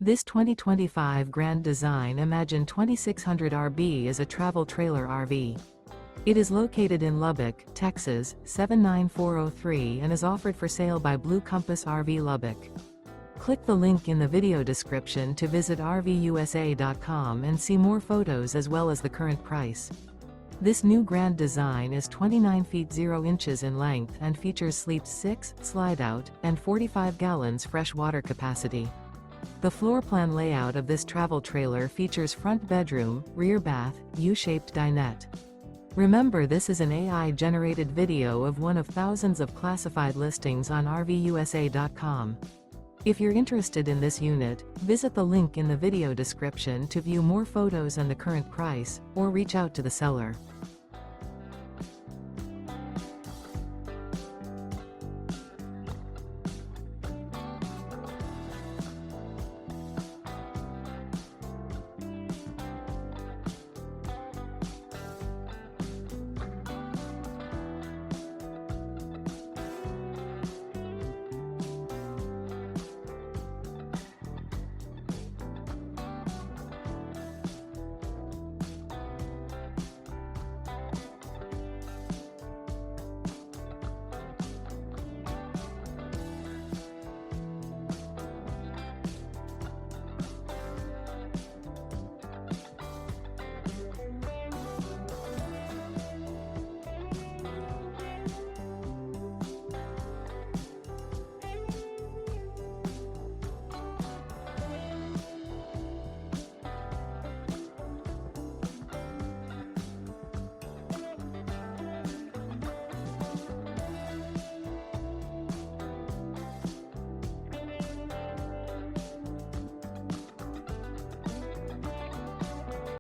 This 2025 Grand Design Imagine 2600 RB is a travel trailer RV. It is located in Lubbock, Texas, 79403 and is offered for sale by Blue Compass RV Lubbock. Click the link in the video description to visit RVUSA.com and see more photos as well as the current price. This new Grand Design is 29 feet 0 inches in length and features sleeps 6, Slideout, and 45 gallons fresh water capacity. The floor plan layout of this travel trailer features front bedroom, rear bath, U-shaped dinette. Remember, this is an AI-generated video of one of thousands of classified listings on RVUSA.com. If you're interested in this unit, visit the link in the video description to view more photos and the current price, or reach out to the seller.